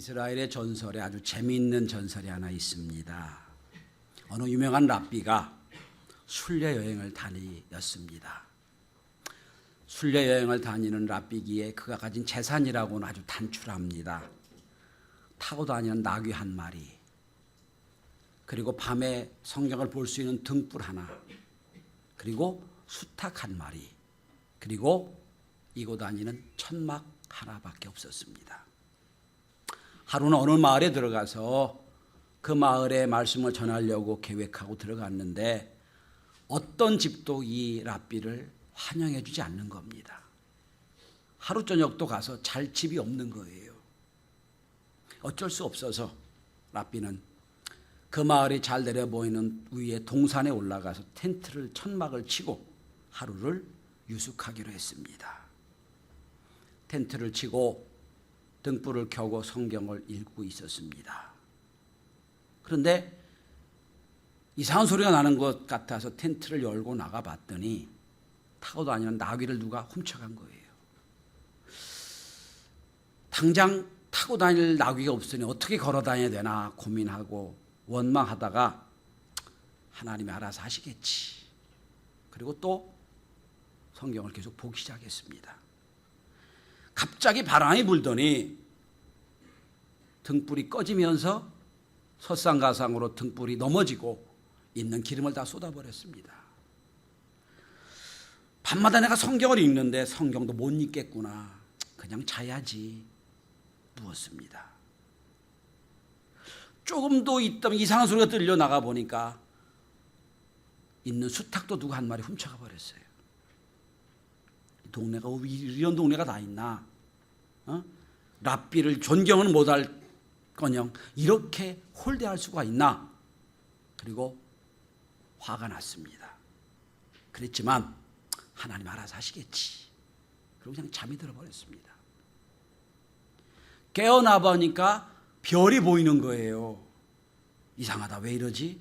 이스라엘의 전설에 아주 재미있는 전설이 하나 있습니다. 어느 유명한 랍비가 순례 여행을 다니었습니다. 순례 여행을 다니는 랍비기에 그가 가진 재산이라고는 아주 단출합니다. 타고 다니는 나귀 한 마리, 그리고 밤에 성경을 볼 수 있는 등불 하나, 그리고 수탉 한 마리, 그리고 이고 다니는 천막 하나밖에 없었습니다. 하루는 어느 마을에 들어가서 그 마을의 말씀을 전하려고 계획하고 들어갔는데 어떤 집도 이 랍비를 환영해 주지 않는 겁니다. 하루 저녁도 가서 잘 집이 없는 거예요. 어쩔 수 없어서 랍비는 그 마을이 잘 내려 보이는 위에 동산에 올라가서 텐트를 천막을 치고 하루를 유숙하기로 했습니다. 텐트를 치고 등불을 켜고 성경을 읽고 있었습니다. 그런데 이상한 소리가 나는 것 같아서 텐트를 열고 나가 봤더니 타고 다니는 나귀를 누가 훔쳐간 거예요. 당장 타고 다닐 나귀가 없으니 어떻게 걸어 다녀야 되나 고민하고 원망하다가 하나님이 알아서 하시겠지. 그리고 또 성경을 계속 보기 시작했습니다. 갑자기 바람이 불더니 등불이 꺼지면서 설상가상으로 등불이 넘어지고 있는 기름을 다 쏟아버렸습니다. 밤마다 내가 성경을 읽는데 성경도 못 읽겠구나. 그냥 자야지. 누웠습니다. 조금 더 있다면 이상한 소리가 들려 나가 보니까 있는 수탉도 누가 한 마리 훔쳐가 버렸어요. 동네가 이런 동네가 다 있나? 랍비를 존경은 못할거녕 이렇게 홀대할 수가 있나? 그리고 화가 났습니다. 그랬지만 하나님 알아서 하시겠지. 그리고 그냥 잠이 들어버렸습니다. 깨어나 보니까 별이 보이는 거예요. 이상하다. 왜 이러지?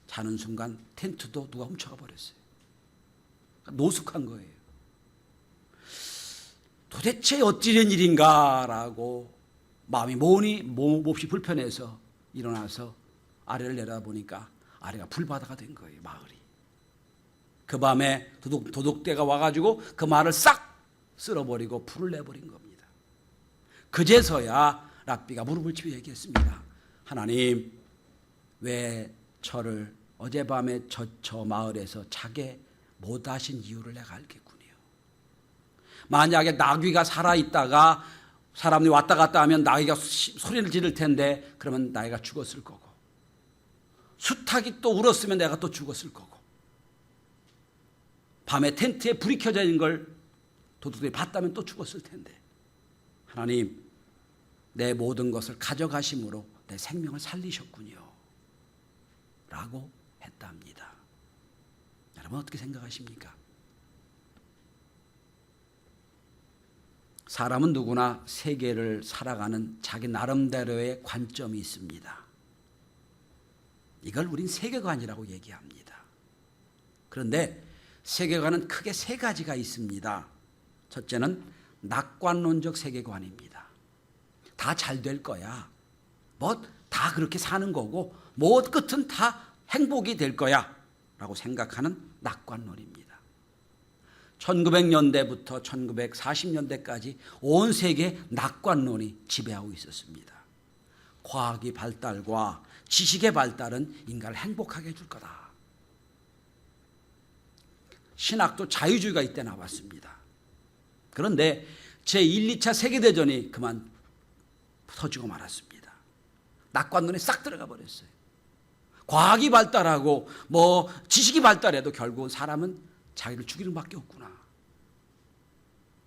자는 순간 텐트도 누가 훔쳐가 버렸어요. 노숙한 거예요. 도대체 어찌된 일인가라고 마음이 몹시 불편해서 일어나서 아래를 내려다보니까 아래가 불바다가 된 거예요. 마을이. 그 밤에 도둑대가 와가지고 그 마을을 싹 쓸어버리고 불을 내버린 겁니다. 그제서야 랍비가 무릎을 치며 얘기했습니다. 하나님, 왜 저를 어젯밤에 저 마을에서 자게 못하신 이유를 내가 알겠군요. 만약에 나귀가 살아있다가 사람들이 왔다 갔다 하면 나귀가 소리를 지를 텐데 그러면 나귀가 죽었을 거고, 수탉이 또 울었으면 내가 또 죽었을 거고, 밤에 텐트에 불이 켜져 있는 걸 도둑들이 봤다면 또 죽었을 텐데, 하나님, 내 모든 것을 가져가심으로 내 생명을 살리셨군요 라고 했답니다. 여러분 어떻게 생각하십니까? 사람은 누구나 세계를 살아가는 자기 나름대로의 관점이 있습니다. 이걸 우린 세계관이라고 얘기합니다. 그런데 세계관은 크게 세 가지가 있습니다. 첫째는 낙관론적 세계관입니다. 다 잘 될 거야. 뭐 다 그렇게 사는 거고 뭐 끝은 다 행복이 될 거야 라고 생각하는 낙관론입니다. 1900년대부터 1940년대까지 온 세계에 낙관론이 지배하고 있었습니다. 과학의 발달과 지식의 발달은 인간을 행복하게 해줄 거다. 신학도 자유주의가 이때 나왔습니다. 그런데 제1, 2차 세계대전이 그만 터지고 말았습니다. 낙관론에 싹 들어가 버렸어요. 과학이 발달하고 뭐 지식이 발달해도 결국은 사람은 자기를 죽이는 밖에 없구나.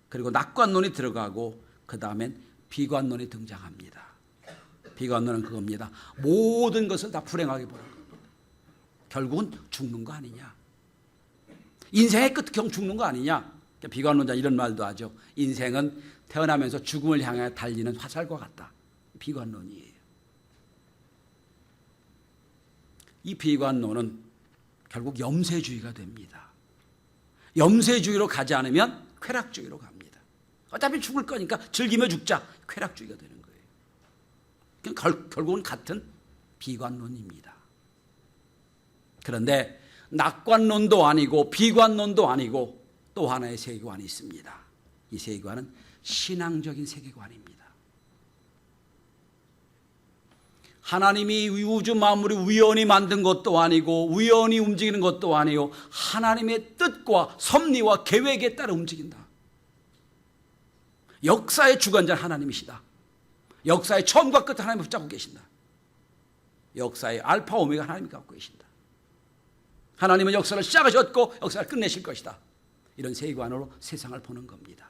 그리고 낙관론이 들어가고 그 다음엔 비관론이 등장합니다. 비관론은 그겁니다. 모든 것을 다 불행하게 보는 겁니다. 결국은 죽는 거 아니냐. 인생의 끝 경 죽는 거 아니냐. 비관론자 이런 말도 하죠. 인생은 태어나면서 죽음을 향해 달리는 화살과 같다. 비관론이에요. 이 비관론은 결국 염세주의가 됩니다. 염세주의로 가지 않으면 쾌락주의로 갑니다. 어차피 죽을 거니까 즐기며 죽자. 쾌락주의가 되는 거예요. 결국은 같은 비관론입니다. 그런데 낙관론도 아니고 비관론도 아니고 또 하나의 세계관이 있습니다. 이 세계관은 신앙적인 세계관입니다. 하나님이 우주 만물을 우연히 만든 것도 아니고 우연히 움직이는 것도 아니고 하나님의 뜻과 섭리와 계획에 따라 움직인다. 역사의 주관자는 하나님이시다. 역사의 처음과 끝을 하나님이 붙잡고 계신다. 역사의 알파 오메가 하나님이 갖고 계신다. 하나님은 역사를 시작하셨고 역사를 끝내실 것이다. 이런 세계관으로 세상을 보는 겁니다.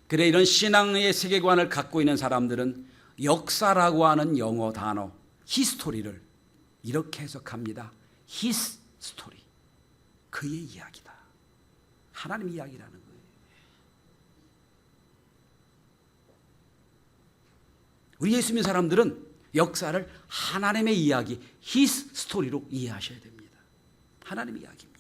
그래 이런 신앙의 세계관을 갖고 있는 사람들은 역사라고 하는 영어 단어 히스토리를 이렇게 해석합니다. His story. 그의 이야기다. 하나님 이야기라는 거예요. 우리 예수 믿는 사람들은 역사를 하나님의 이야기 His story로 이해하셔야 됩니다. 하나님의 이야기입니다.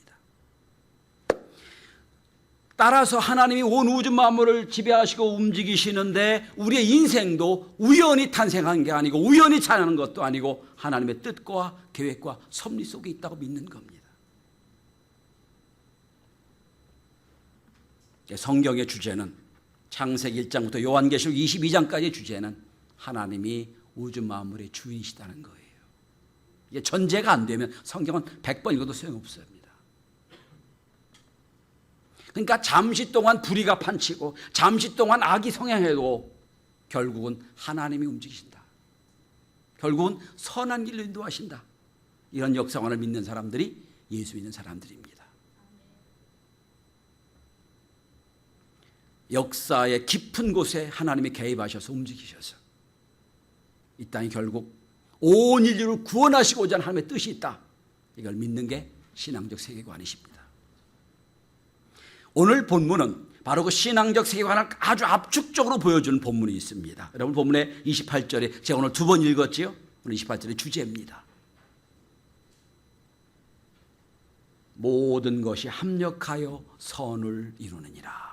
따라서 하나님이 온 우주 만물을 지배하시고 움직이시는데 우리의 인생도 우연히 탄생한 게 아니고 우연히 자라는 것도 아니고 하나님의 뜻과 계획과 섭리 속에 있다고 믿는 겁니다. 성경의 주제는 창세기 1장부터 요한계시록 22장까지의 주제는 하나님이 우주 만물의 주인이시다는 거예요. 이게 전제가 안 되면 성경은 100번 읽어도 소용없습니다. 그러니까 잠시 동안 불의가 판치고 잠시 동안 악이 성행해도 결국은 하나님이 움직이신다. 결국은 선한 길로 인도하신다. 이런 역사관을 믿는 사람들이 예수 믿는 사람들입니다. 역사의 깊은 곳에 하나님이 개입하셔서 움직이셔서 이 땅이 결국 온 인류를 구원하시고자 하는 하나님의 뜻이 있다. 이걸 믿는 게 신앙적 세계관이십니다. 오늘 본문은 바로 그 신앙적 세계관을 아주 압축적으로 보여주는 본문이 있습니다. 여러분 본문의 28절에 제가 오늘 2번 읽었지요. 오늘 28절의 주제입니다. 모든 것이 합력하여 선을 이루느니라.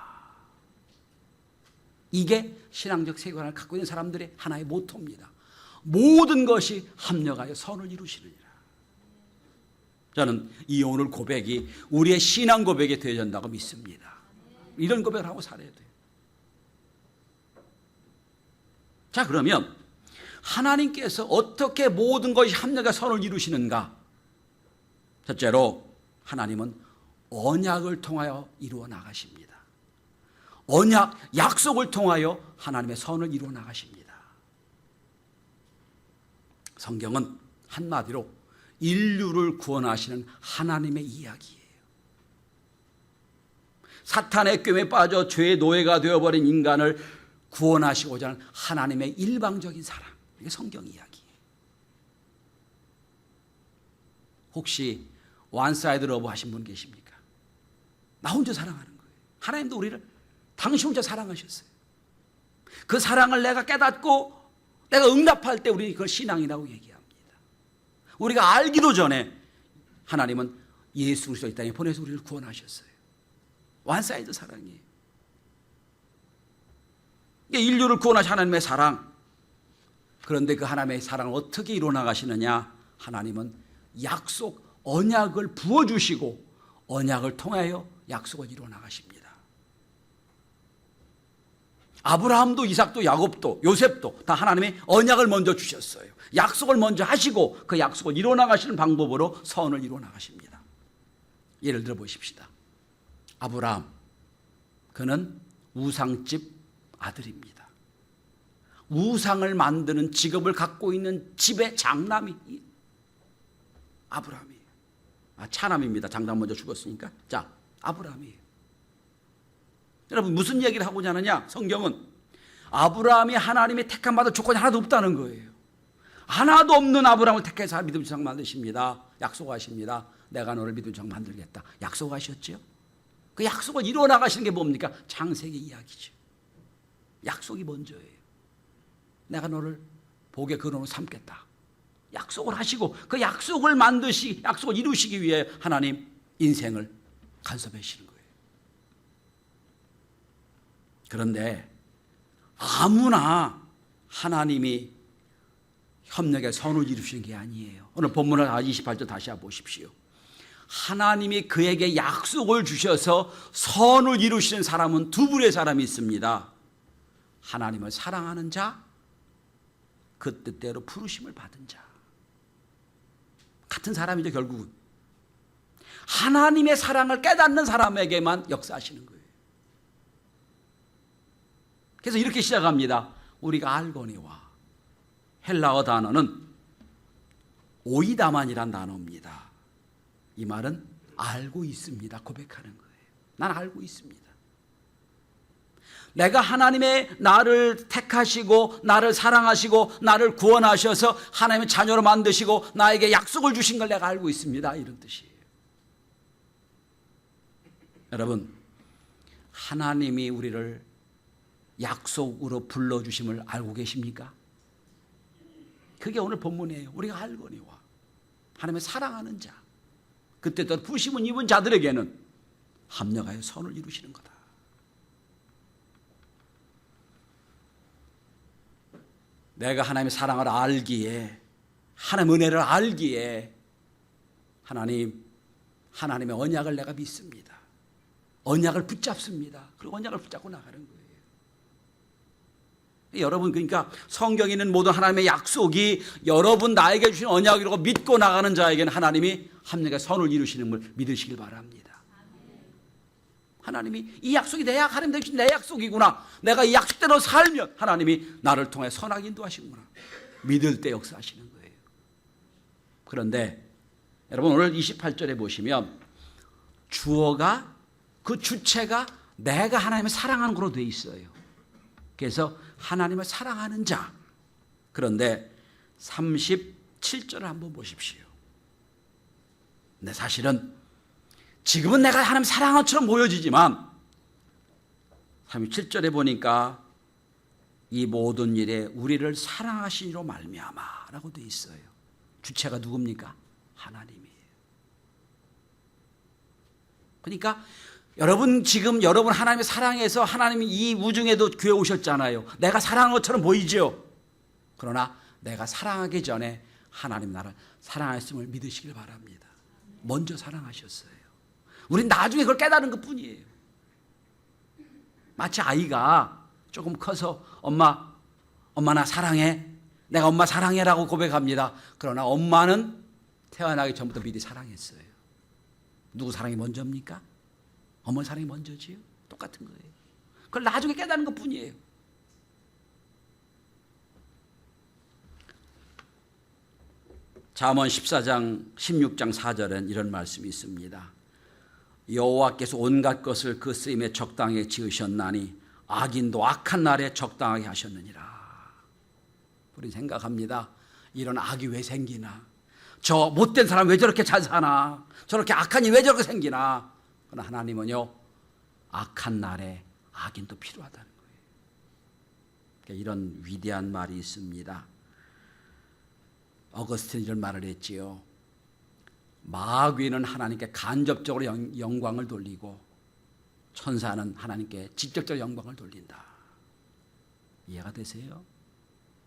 이게 신앙적 세계관을 갖고 있는 사람들의 하나의 모토입니다. 모든 것이 합력하여 선을 이루시느니라. 저는 이 오늘 고백이 우리의 신앙 고백이 되어야 한다고 믿습니다. 이런 고백을 하고 살아야 돼요. 자, 그러면 하나님께서 어떻게 모든 것이 합력하여 선을 이루시는가? 첫째로 하나님은 언약을 통하여 이루어 나가십니다. 언약, 약속을 통하여 하나님의 선을 이루어 나가십니다. 성경은 한마디로 인류를 구원하시는 하나님의 이야기예요. 사탄의 꿰매에 빠져 죄의 노예가 되어버린 인간을 구원하시고자 하는 하나님의 일방적인 사랑. 이게 성경 이야기예요. 혹시 원사이드 러브 하신 분 계십니까? 나 혼자 사랑하는 거예요. 하나님도 우리를 당신 혼자 사랑하셨어요. 그 사랑을 내가 깨닫고 내가 응답할 때 우리 그걸 신앙이라고 얘기합니다. 우리가 알기도 전에 하나님은 예수 그리스도 이 땅에 보내서 우리를 구원하셨어요. 원사이드 사랑이에요. 인류를 구원하신 하나님의 사랑. 그런데 그 하나님의 사랑을 어떻게 이루어나가시느냐? 하나님은 약속, 언약을 부어주시고 언약을 통하여 약속을 이루어나가십니다. 아브라함도 이삭도 야곱도 요셉도 다 하나님의 언약을 먼저 주셨어요. 약속을 먼저 하시고 그 약속을 이루어나가시는 방법으로 선을 이루어나가십니다. 예를 들어 보십시다. 아브라함, 그는 우상집 아들입니다. 우상을 만드는 직업을 갖고 있는 집의 장남이 아브라함이에요. 차남입니다. 장남 먼저 죽었으니까. 자, 아브라함이에요. 여러분 무슨 얘기를 하고자 하느냐? 성경은 아브라함이 하나님의 택함 받을 조건이 하나도 없다는 거예요. 하나도 없는 아브라함을 택해서 믿음의 조상 만드십니다. 약속하십니다. 내가 너를 믿음의 조상 만들겠다. 약속하셨죠? 그 약속을 이루어 나가시는 게 뭡니까? 창세기 이야기죠. 약속이 먼저예요. 내가 너를 복의 근원으로 삼겠다. 약속을 하시고 그 약속을 약속을 이루시기 위해 하나님 인생을 간섭하시는 거예요. 그런데 아무나 하나님이 협력의 선을 이루시는 게 아니에요. 오늘 본문을 28절 다시 한번 보십시오. 하나님이 그에게 약속을 주셔서 선을 이루시는 사람은 두 부류의 사람이 있습니다. 하나님을 사랑하는 자, 그 뜻대로 부르심을 받은 자. 같은 사람이죠, 결국은. 하나님의 사랑을 깨닫는 사람에게만 역사하시는 거예요. 그래서 이렇게 시작합니다. 우리가 알거니와. 헬라어 단어는 오이다만이란 단어입니다. 이 말은 알고 있습니다. 고백하는 거예요. 난 알고 있습니다. 내가 하나님의 나를 택하시고 나를 사랑하시고 나를 구원하셔서 하나님의 자녀로 만드시고 나에게 약속을 주신 걸 내가 알고 있습니다. 이런 뜻이에요. 여러분, 하나님이 우리를 약속으로 불러주심을 알고 계십니까? 그게 오늘 본문이에요. 우리가 알거니와 하나님의 사랑하는 자, 그때 또 부심은 입은 자들에게는 합력하여 선을 이루시는 거다. 내가 하나님의 사랑을 알기에, 하나님의 은혜를 알기에 하나님의 언약을 내가 믿습니다. 언약을 붙잡습니다. 그리고 언약을 붙잡고 나가는 거예요. 여러분, 그러니까 성경에 있는 모든 하나님의 약속이 여러분 나에게 주신 언약이라고 믿고 나가는 자에게는 하나님이 합력의 선을 이루시는 걸 믿으시길 바랍니다. 하나님이 이 약속이 하나님 주신 내 약속이구나. 내가 이 약속대로 살면 하나님이 나를 통해 선하게 인도하시구나. 믿을 때 역사하시는 거예요. 그런데 여러분, 오늘 28절에 보시면 주어가, 그 주체가 내가 하나님을 사랑하는 거로 되어 있어요. 그래서 하나님을 사랑하는 자. 그런데 37절을 한번 보십시오. 근데 사실은 지금은 내가 하나님 사랑하는 것처럼 보여지지만 37절에 보니까 이 모든 일에 우리를 사랑하시니로 말미암아 라고 되어 있어요. 주체가 누굽니까? 하나님이에요. 그러니까 지금 여러분 하나님의 사랑에서 하나님이 이 우중에도 교회 오셨잖아요. 내가 사랑한 것처럼 보이죠. 그러나 내가 사랑하기 전에 하나님 나를 사랑하셨음을 믿으시길 바랍니다. 먼저 사랑하셨어요. 우린 나중에 그걸 깨달은 것뿐이에요. 마치 아이가 조금 커서 엄마 나 사랑해. 내가 엄마 사랑해라고 고백합니다. 그러나 엄마는 태어나기 전부터 미리 사랑했어요. 누구 사랑이 먼저입니까? 어머니 사랑이 먼저지요. 똑같은 거예요. 그걸 나중에 깨닫는 것뿐이에요. 잠언 14장 16장 4절엔 이런 말씀이 있습니다. 여호와께서 온갖 것을 그 쓰임에 적당하게 지으셨나니 악인도 악한 날에 적당하게 하셨느니라. 우리 생각합니다. 이런 악이 왜 생기나? 저 못된 사람 왜 저렇게 잘 사나? 저렇게 악한 일이 왜 저렇게 생기나? 그러나 하나님은요, 악한 날에 악인도 필요하다는 거예요. 그러니까 이런 위대한 말이 있습니다. 어거스틴 이런 말을 했지요. 마귀는 하나님께 간접적으로 영광을 돌리고 천사는 하나님께 직접적으로 영광을 돌린다. 이해가 되세요?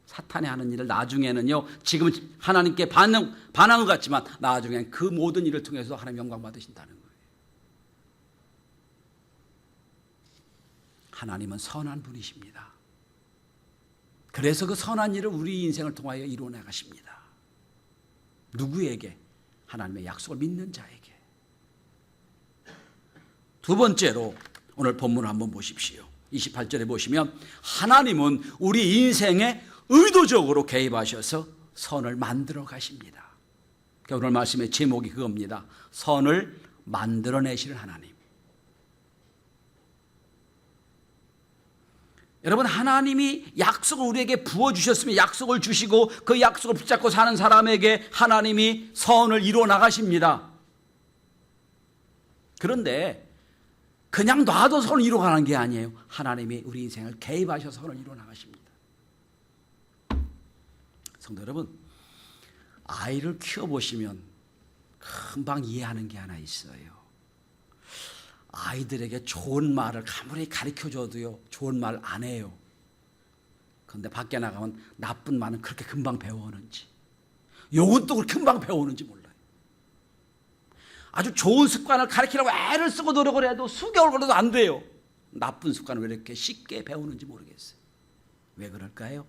사탄이 하는 일을 나중에는요, 지금 하나님께 반한 것 같지만 나중엔 그 모든 일을 통해서 하나님 영광 받으신다는 거예요. 하나님은 선한 분이십니다. 그래서 그 선한 일을 우리 인생을 통하여 이루어 나가십니다. 누구에게? 하나님의 약속을 믿는 자에게. 두 번째로 오늘 본문을 한번 보십시오. 28절에 보시면 하나님은 우리 인생에 의도적으로 개입하셔서 선을 만들어 가십니다. 오늘 말씀의 제목이 그겁니다. 선을 만들어내시는 하나님. 여러분, 하나님이 약속을 우리에게 부어주셨으면 약속을 주시고 그 약속을 붙잡고 사는 사람에게 하나님이 선을 이루어 나가십니다. 그런데 그냥 놔도 선을 이루어 가는 게 아니에요. 하나님이 우리 인생을 개입하셔서 선을 이루어 나가십니다. 성도 여러분, 아이를 키워보시면 금방 이해하는 게 하나 있어요. 아이들에게 좋은 말을 아무리 가르쳐줘도요, 좋은 말 안 해요. 그런데 밖에 나가면 나쁜 말은 그렇게 금방 배워오는지, 욕은 또 그렇게 금방 배워오는지 몰라요. 아주 좋은 습관을 가르치려고 애를 쓰고 노력을 해도 수개월 걸려도 안 돼요. 나쁜 습관을 왜 이렇게 쉽게 배우는지 모르겠어요. 왜 그럴까요?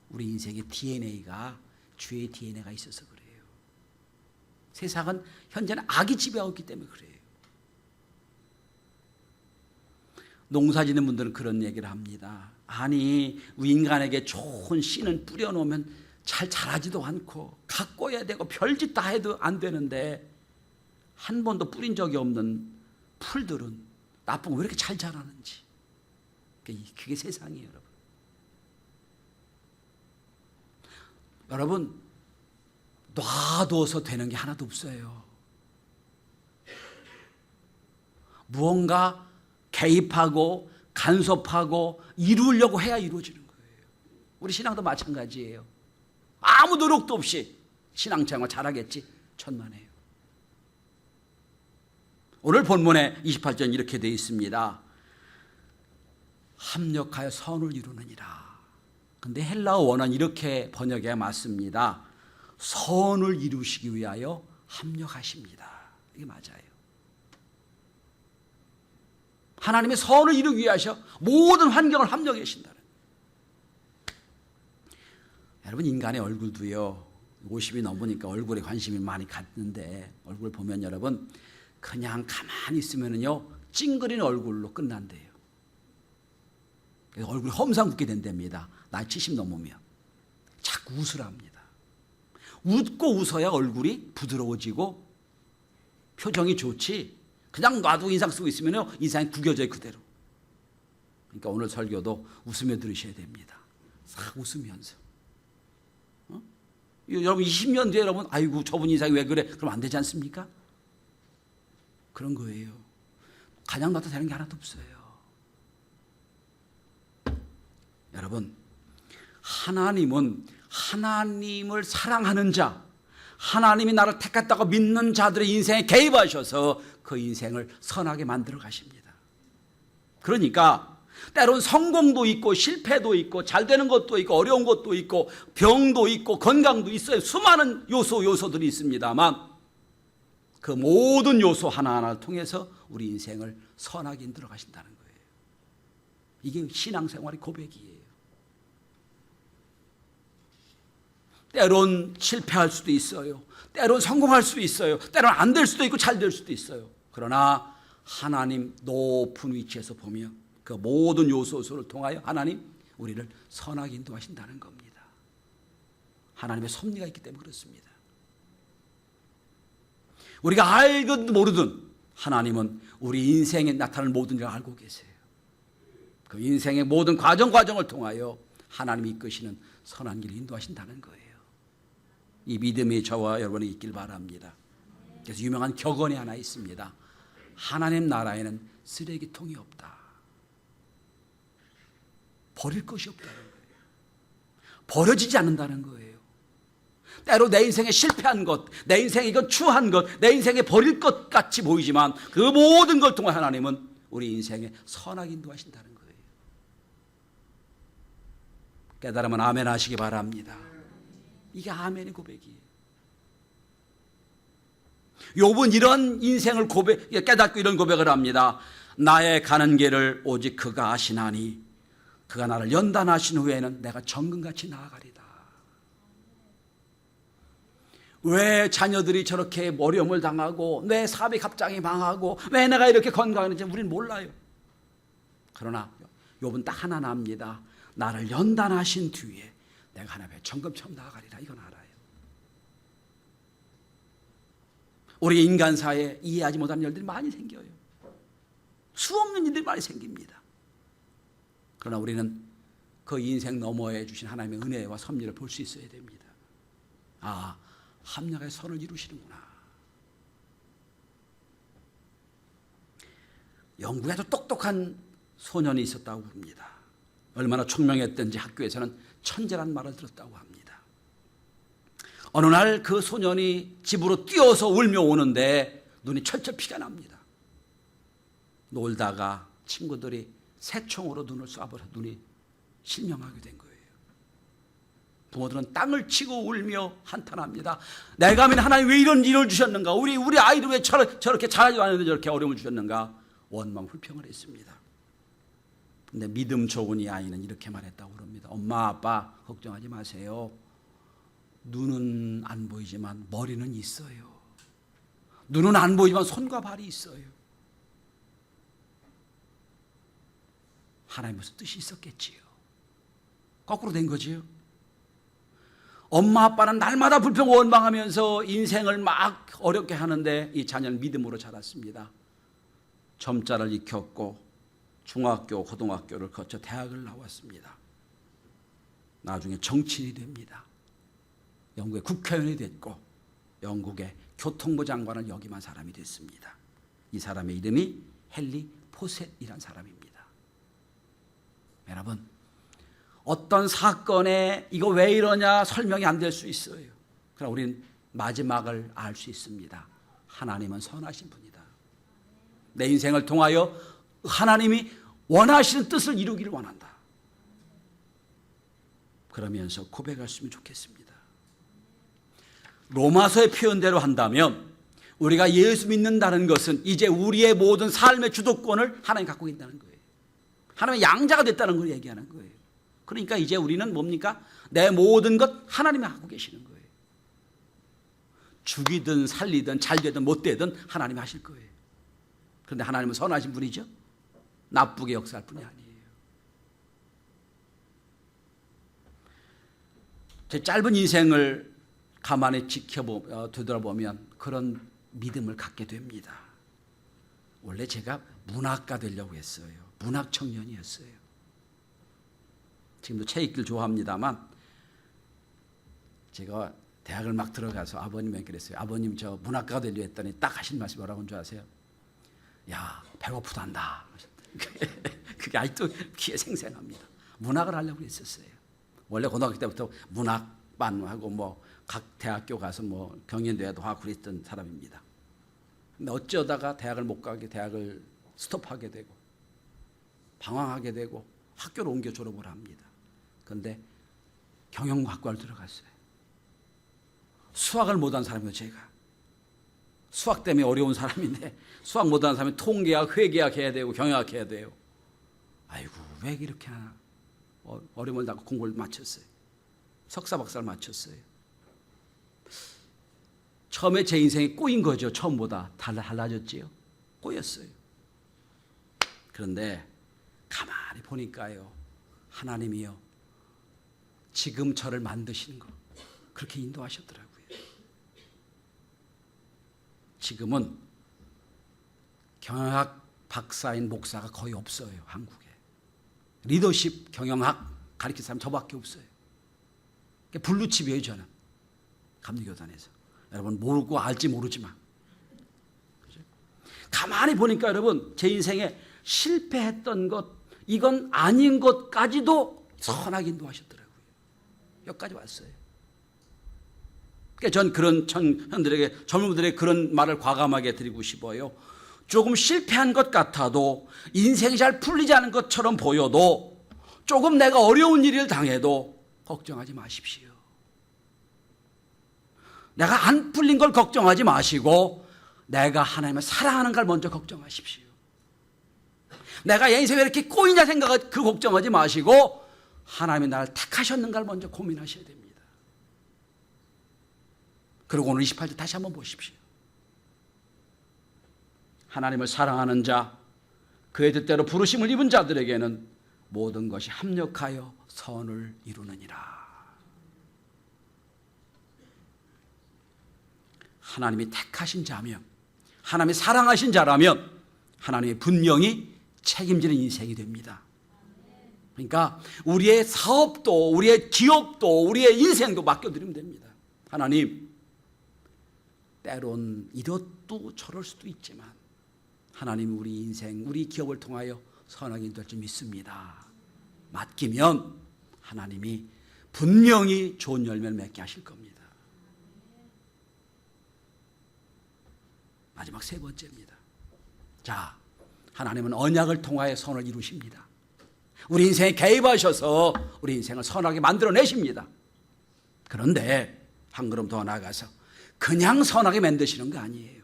우리 인생의 DNA가 죄의 DNA가 있어서 그래요. 세상은 현재는 악이 지배하고 있기 때문에 그래요. 농사 짓는 분들은 그런 얘기를 합니다. 아니, 인간에게 좋은 씨는 뿌려놓으면 잘 자라지도 않고 가꿔야 되고 별짓 다 해도 안 되는데 한 번도 뿌린 적이 없는 풀들은 나쁜 거 왜 이렇게 잘 자라는지. 그게 세상이에요, 여러분. 여러분, 놔둬서 되는 게 하나도 없어요. 무언가 개입하고 간섭하고 이루려고 해야 이루어지는 거예요. 우리 신앙도 마찬가지예요. 아무 노력도 없이 신앙생활 잘하겠지? 천만에요. 오늘 본문에 28절 이렇게 되어 있습니다. 합력하여 선을 이루느니라. 근데 헬라어 원어는 이렇게 번역해야 맞습니다. 선을 이루시기 위하여 합력하십니다. 이게 맞아요. 하나님의 선을 이루기 위하여 모든 환경을 합력해 주신다는. 여러분, 인간의 얼굴도요, 50이 넘으니까 얼굴에 관심이 많이 갖는데, 얼굴 보면 여러분 그냥 가만히 있으면요 찡그리는 얼굴로 끝난대요. 그래서 얼굴이 험상궂게 된답니다. 나이 70 넘으면 자꾸 웃으랍니다. 웃고 웃어야 얼굴이 부드러워지고 표정이 좋지, 그냥 놔두고 인상 쓰고 있으면요 인상이 구겨져요, 그대로. 그러니까 오늘 설교도 웃으며 들으셔야 됩니다. 싹 웃으면서. 여러분 20년 뒤에 여러분, 아이고 저분 인상이 왜 그래? 그럼 안 되지 않습니까? 그런 거예요. 그냥 놔도 되는 게 하나도 없어요. 여러분, 하나님은 하나님을 사랑하는 자, 하나님이 나를 택했다고 믿는 자들의 인생에 개입하셔서 그 인생을 선하게 만들어 가십니다. 그러니까 때론 성공도 있고 실패도 있고 잘 되는 것도 있고 어려운 것도 있고 병도 있고 건강도 있어요. 수많은 요소들이 있습니다만 그 모든 요소 하나하나를 통해서 우리 인생을 선하게 인도해 가신다는 거예요. 이게 신앙생활의 고백이에요. 때론 실패할 수도 있어요. 때론 성공할 수도 있어요. 때론 안 될 수도 있고 잘 될 수도 있어요. 그러나 하나님 높은 위치에서 보면 그 모든 요소를 통하여 하나님 우리를 선하게 인도하신다는 겁니다. 하나님의 섭리가 있기 때문에 그렇습니다. 우리가 알든 모르든 하나님은 우리 인생에 나타나는 모든 일을 알고 계세요. 그 인생의 모든 과정을 통하여 하나님이 이끄시는 선한 길을 인도하신다는 거예요. 이 믿음이 저와 여러분이 있길 바랍니다. 그래서 유명한 격언이 하나 있습니다. 하나님 나라에는 쓰레기통이 없다. 버릴 것이 없다는 거예요. 버려지지 않는다는 거예요. 때로 내 인생에 실패한 것, 내 인생에 이건 추한 것, 내 인생에 버릴 것 같이 보이지만 그 모든 걸 통해 하나님은 우리 인생에 선하게 인도하신다는 거예요. 깨달으면 아멘 하시기 바랍니다. 이게 아멘의 고백이에요. 욥은 이런 인생을 깨닫고 이런 고백을 합니다. 나의 가는 길을 오직 그가 아시나니 그가 나를 연단하신 후에는 내가 정금같이 나아가리다. 왜 자녀들이 저렇게 어려움을 당하고 왜 사업이 갑자기 망하고 왜 내가 이렇게 건강한지 우리는 몰라요. 그러나 욥은 딱 하나 납니다. 나를 연단하신 뒤에 내가 하나님의 정금처럼 나아가리라. 이건 알아요. 우리 인간사에 이해하지 못하는 일들이 많이 생겨요. 수없는 일들이 많이 생깁니다. 그러나 우리는 그 인생 너머에 주신 하나님의 은혜와 섭리를 볼 수 있어야 됩니다. 아, 합력의 선을 이루시는구나. 영국에 아주 똑똑한 소년이 있었다고 합니다. 얼마나 총명했던지 학교에서는 천재란 말을 들었다고 합니다. 어느 날 그 소년이 집으로 뛰어서 울며 오는데 눈이 철철 피가 납니다. 놀다가 친구들이 새총으로 눈을 쏴버려 눈이 실명하게 된 거예요. 부모들은 땅을 치고 울며 한탄합니다. 내가 하면 하나님 왜 이런 일을 주셨는가? 우리 아이를 왜 저렇게 잘하지도 않는데 저렇게 어려움을 주셨는가? 원망 불평을 했습니다. 근데 믿음 좋은 이 아이는 이렇게 말했다고 그럽니다. 엄마 아빠 걱정하지 마세요. 눈은 안 보이지만 머리는 있어요. 눈은 안 보이지만 손과 발이 있어요. 하나님 무슨 뜻이 있었겠지요. 거꾸로 된 거지요. 엄마 아빠는 날마다 불평 원망하면서 인생을 막 어렵게 하는데 이 자녀는 믿음으로 자랐습니다. 점자를 익혔고 중학교, 고등학교를 거쳐 대학을 나왔습니다. 나중에 정치인이 됩니다. 영국의 국회의원이 됐고 영국의 교통부 장관을 역임한 사람이 됐습니다. 이 사람의 이름이 헨리 포셋이라는 사람입니다. 여러분, 어떤 사건에 이거 왜 이러냐 설명이 안 될 수 있어요. 그러나 우리는 마지막을 알 수 있습니다. 하나님은 선하신 분이다. 내 인생을 통하여 하나님이 원하시는 뜻을 이루기를 원한다. 그러면서 고백했으면 좋겠습니다. 로마서의 표현대로 한다면 우리가 예수 믿는다는 것은 이제 우리의 모든 삶의 주도권을 하나님 갖고 있다는 거예요. 하나님의 양자가 됐다는 걸 얘기하는 거예요. 그러니까 이제 우리는 뭡니까? 내 모든 것 하나님이 하고 계시는 거예요. 죽이든 살리든 잘 되든 못 되든 하나님이 하실 거예요. 그런데 하나님은 선하신 분이죠. 나쁘게 역사할 분이 아니에요. 제 짧은 인생을 가만히 되돌아보면 그런 믿음을 갖게 됩니다. 원래 제가 문학가 되려고 했어요. 문학 청년이었어요. 지금도 책 읽기를 좋아합니다만 제가 대학을 막 들어가서 아버님에게 그랬어요. 아버님 저 문학가가 되려 했더니 딱 하신 말씀이 뭐라고 한 줄 아세요? 야 배고프단다. 그게 아직도 귀에 생생합니다. 문학을 하려고 했었어요. 원래 고등학교 때부터 문학반하고 뭐 각 대학교 가서 뭐 경연대회도 하고 그랬던 사람입니다. 근데 어쩌다가 대학을 못 가게 대학을 스톱하게 되고 방황하게 되고 학교를 옮겨 졸업을 합니다. 그런데 경영학과를 들어갔어요. 수학을 못한 사람이에요. 제가 수학 때문에 어려운 사람인데 수학 못하는 사람이 통계학, 회계학 해야 되고 경영학 해야 돼요. 아이고 왜 이렇게 하나 어려움을 당고 공부를 마쳤어요. 석사 박사를 마쳤어요. 처음에 제 인생이 꼬인 거죠. 처음보다 달라졌지요. 꼬였어요. 그런데 가만히 보니까요. 하나님이요. 지금 저를 만드시는 거 그렇게 인도하셨더라고요. 지금은 경영학 박사인 목사가 거의 없어요. 한국에. 리더십 경영학 가르칠 사람 저밖에 없어요. 블루칩이에요. 저는. 감리교단에서. 여러분 모르고 알지 모르지만 그죠? 가만히 보니까 여러분 제 인생에 실패했던 것 이건 아닌 것까지도 선하게 인도하셨더라고요. 여기까지 왔어요. 그러니까 전 그런 청년들에게 젊은 분들에게 그런 말을 과감하게 드리고 싶어요. 조금 실패한 것 같아도 인생이 잘 풀리지 않은 것처럼 보여도 조금 내가 어려운 일을 당해도 걱정하지 마십시오. 내가 안 풀린 걸 걱정하지 마시고 내가 하나님을 사랑하는 걸 먼저 걱정하십시오. 내가 인생에 왜 이렇게 꼬이냐 생각을 그 걱정하지 마시고 하나님이 나를 택하셨는가를 먼저 고민하셔야 됩니다. 그리고 오늘 28절 다시 한번 보십시오. 하나님을 사랑하는 자, 그의 뜻대로 부르심을 입은 자들에게는 모든 것이 합력하여 선을 이루느니라. 하나님이 택하신 자면, 하나님이 사랑하신 자라면 하나님이 분명히 책임지는 인생이 됩니다. 그러니까 우리의 사업도, 우리의 기업도, 우리의 인생도 맡겨드리면 됩니다. 하나님, 때론 이렇도 저럴 수도 있지만 하나님 우리 인생, 우리 기업을 통하여 선하게 인도할 줄 믿습니다. 맡기면 하나님이 분명히 좋은 열매를 맺게 하실 겁니다. 마지막 세 번째입니다. 자, 하나님은 언약을 통하여 선을 이루십니다. 우리 인생에 개입하셔서 우리 인생을 선하게 만들어내십니다. 그런데 한 걸음 더 나아가서 그냥 선하게 만드시는 거 아니에요.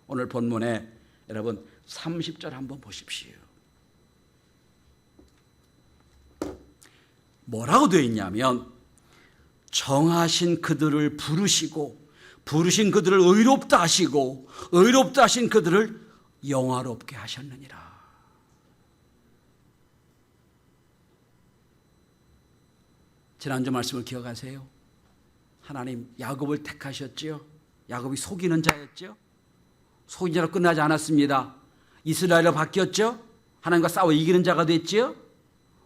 오늘 본문에 여러분 30절 한번 보십시오. 뭐라고 되어 있냐면 정하신 그들을 부르시고 부르신 그들을 의롭다 하시고 의롭다 하신 그들을 영화롭게 하셨느니라. 지난주 말씀을 기억하세요? 하나님 야곱을 택하셨지요. 야곱이 속이는 자였죠. 속인 자로 끝나지 않았습니다. 이스라엘로 바뀌었죠. 하나님과 싸워 이기는 자가 됐지요.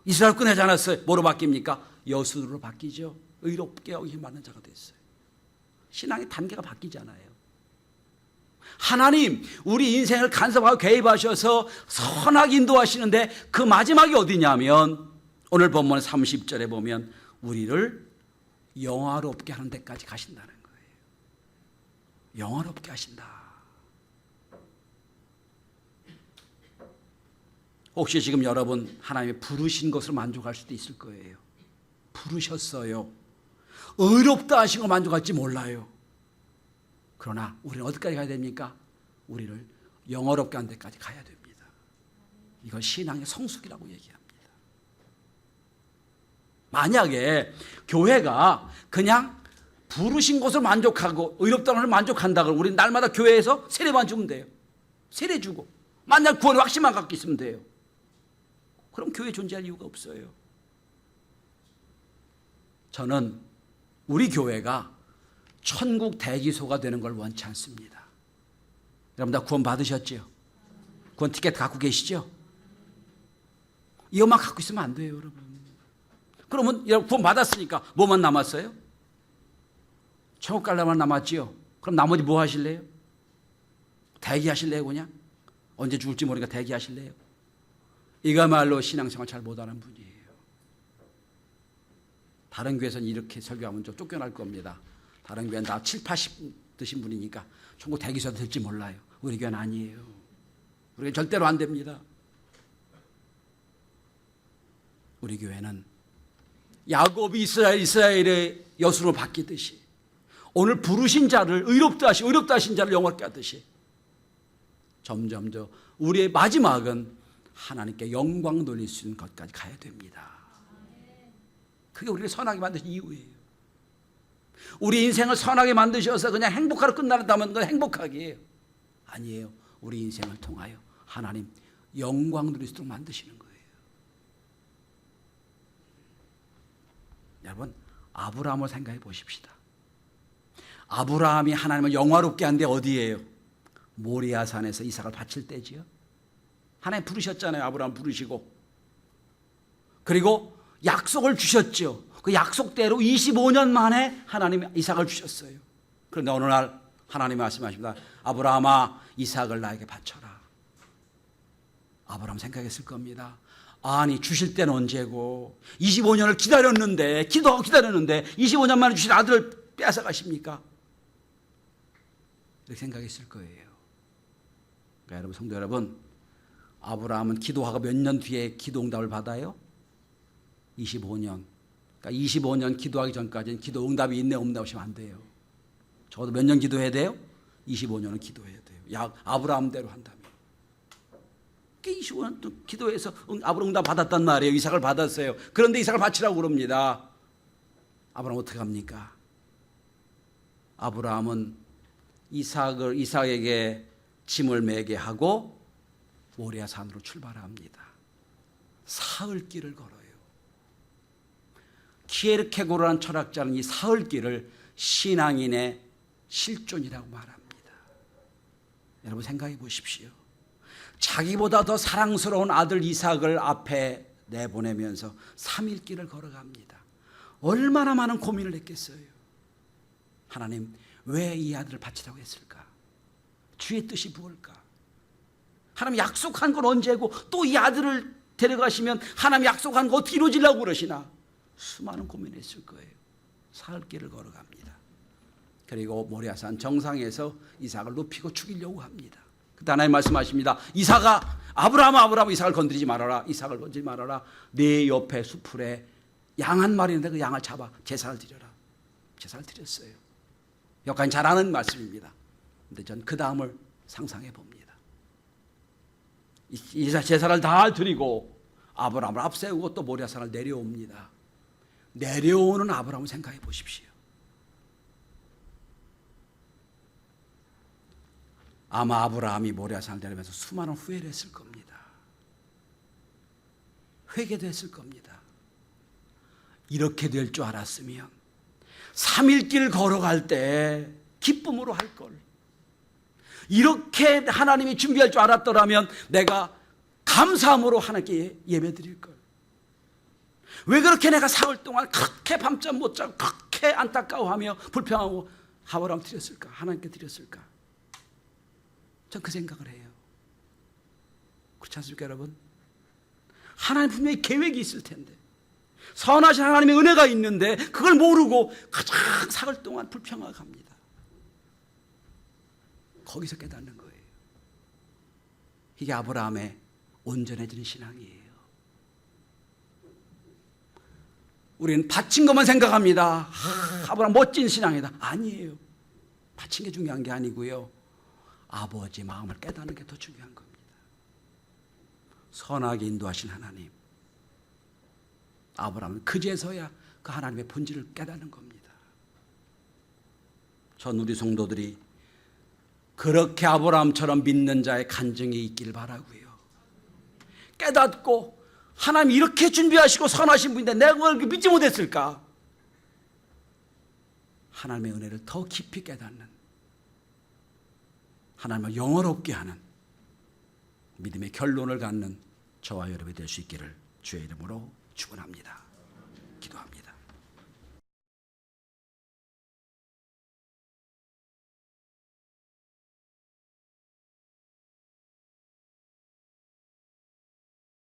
이스라엘 끝나지 않았어요. 뭐로 바뀝니까? 여수로 바뀌죠. 의롭게 여김 받는 자가 됐어요. 신앙의 단계가 바뀌잖아요. 하나님 우리 인생을 간섭하고 개입하셔서 선하게 인도하시는데 그 마지막이 어디냐면 오늘 본문 30절에 보면 우리를 영화롭게 하는 데까지 가신다는 거예요. 영화롭게 하신다. 혹시 지금 여러분 하나님의 부르신 것으로 만족할 수도 있을 거예요. 부르셨어요. 의롭다 하신 거 만족할지 몰라요. 그러나 우리는 어디까지 가야 됩니까? 우리를 영화롭게 하는 데까지 가야 됩니다. 이걸 신앙의 성숙이라고 얘기합니다. 만약에 교회가 그냥 부르신 것을 만족하고 의롭다는 것을 만족한다고 우리는 날마다 교회에서 세례만 주면 돼요. 세례 주고 만약 구원의 확신만 갖고 있으면 돼요. 그럼 교회 존재할 이유가 없어요. 저는 우리 교회가 천국 대기소가 되는 걸 원치 않습니다. 여러분 다 구원 받으셨죠? 구원 티켓 갖고 계시죠? 이것만 갖고 있으면 안 돼요, 여러분. 그러면 여러분 구원 받았으니까 뭐만 남았어요? 천국 갈라만 남았지요. 그럼 나머지 뭐 하실래요? 대기하실래요, 그냥? 언제 죽을지 모르니까 대기하실래요? 이거말로 신앙생활 잘 못하는 분이에요. 다른 교회에서는 이렇게 설교하면 좀 쫓겨날 겁니다. 다른 교회는 다 7, 80 드신 분이니까 천국 대기소도 될지 몰라요. 우리 교회는 아니에요. 우리 교회는 절대로 안 됩니다. 우리 교회는 야곱이 이스라엘의 여수로 바뀌듯이 오늘 부르신 자를 의롭다 하신 자를 영화롭게 하듯이 점점 더 우리의 마지막은 하나님께 영광 돌릴 수 있는 것까지 가야 됩니다. 그게 우리를 선하게 만드신 이유예요. 우리 인생을 선하게 만드셔서 그냥 행복하러 끝난다면 그건 행복하기예요. 아니에요. 우리 인생을 통하여 하나님 영광 누릴 수 있도록 만드시는 거예요. 여러분 아브라함을 생각해 보십시다. 아브라함이 하나님을 영화롭게 한 데 어디예요? 모리아산에서 이삭을 바칠 때지요. 하나님 부르셨잖아요. 아브라함 부르시고 그리고 약속을 주셨죠. 그 약속대로 25년 만에 하나님이 이삭을 주셨어요. 그런데 어느 날 하나님이 말씀하십니다. 아브라함아 이삭을 나에게 바쳐라. 아브라함 생각했을 겁니다. 아니 주실 때는 언제고 25년을 기다렸는데 기도하고 기다렸는데 25년 만에 주신 아들을 빼앗아 가십니까? 이렇게 생각했을 거예요. 그러니까 여러분 성도 여러분 아브라함은 기도하고 몇 년 뒤에 기도 응답을 받아요? 25년. 그러니까 25년 기도하기 전까지는 기도 응답이 있네 없네 하시면 안 돼요. 적어도 몇 년 기도해야 돼요? 25년은 기도해야 돼요. 아브라함대로 한다면. 25년 또 기도해서 아브라함 응답 받았단 말이에요. 이삭을 받았어요. 그런데 이삭을 바치라고 그럽니다. 아브라함 어떻게 합니까? 아브라함은 이삭에게 짐을 매게 하고 모리아산으로 출발합니다. 사흘길을 걸어요. 키에르케고르라는 철학자는 이 사흘길을 신앙인의 실존이라고 말합니다. 여러분 생각해 보십시오. 자기보다 더 사랑스러운 아들 이삭을 앞에 내보내면서 3일길을 걸어갑니다. 얼마나 많은 고민을 했겠어요. 하나님 왜 이 아들을 바치라고 했을까? 주의 뜻이 무엇일까? 하나님 약속한 건 언제고 또 이 아들을 데려가시면 하나님 약속한 거 어떻게 이루어지려고 그러시나? 수많은 고민을 했을 거예요. 사흘길을 걸어갑니다. 그리고 모리아산 정상에서 이삭을 눕히고 죽이려고 합니다. 그때 하나님 말씀하십니다. 이삭아 아브라함 이삭을 건드리지 말아라. 이삭을 건드리지 말아라. 네 옆에 수풀에 양 한 마리 있는데 그 양을 잡아 제사를 드려라. 제사를 드렸어요. 여기까지 잘 아는 말씀입니다. 근데 전 그 다음을 상상해 봅니다. 이 제사를 다 드리고 아브라함을 앞세우고 또 모리아산을 내려옵니다. 내려오는 아브라함을 생각해 보십시오. 아마 아브라함이 모리아산을 내려면서 수많은 후회를 했을 겁니다. 회개도 했을 겁니다. 이렇게 될 줄 알았으면 3일 길 걸어갈 때 기쁨으로 할 걸. 이렇게 하나님이 준비할 줄 알았더라면 내가 감사함으로 하나님께 예배 드릴 걸. 왜 그렇게 내가 사흘 동안 그렇게 밤잠 못 자고 그렇게 안타까워하며 불평하고 아브라함 드렸을까? 하나님께 드렸을까? 전 그 생각을 해요. 그렇지 않습니까, 여러분? 하나님 분명히 계획이 있을 텐데, 선하신 하나님의 은혜가 있는데 그걸 모르고 가장 사흘 동안 불평하고 갑니다. 거기서 깨닫는 거예요. 이게 아브라함의 온전해지는 신앙이에요. 우리는 바친 것만 생각합니다. 아브라함 멋진 신앙이다. 아니에요. 바친 게 중요한 게 아니고요. 아버지 마음을 깨닫는 게 더 중요한 겁니다. 선하게 인도하신 하나님. 아브라함은 그제서야 그 하나님의 본질을 깨닫는 겁니다. 전 우리 성도들이 그렇게 아브라함처럼 믿는 자의 간증이 있길 바라고요. 깨닫고 하나님 이렇게 준비하시고 선하신 분인데 내가 그걸 믿지 못했을까? 하나님의 은혜를 더 깊이 깨닫는, 하나님을 영원롭게 하는 믿음의 결론을 갖는 저와 여러분이 될 수 있기를 주의 이름으로 축원합니다.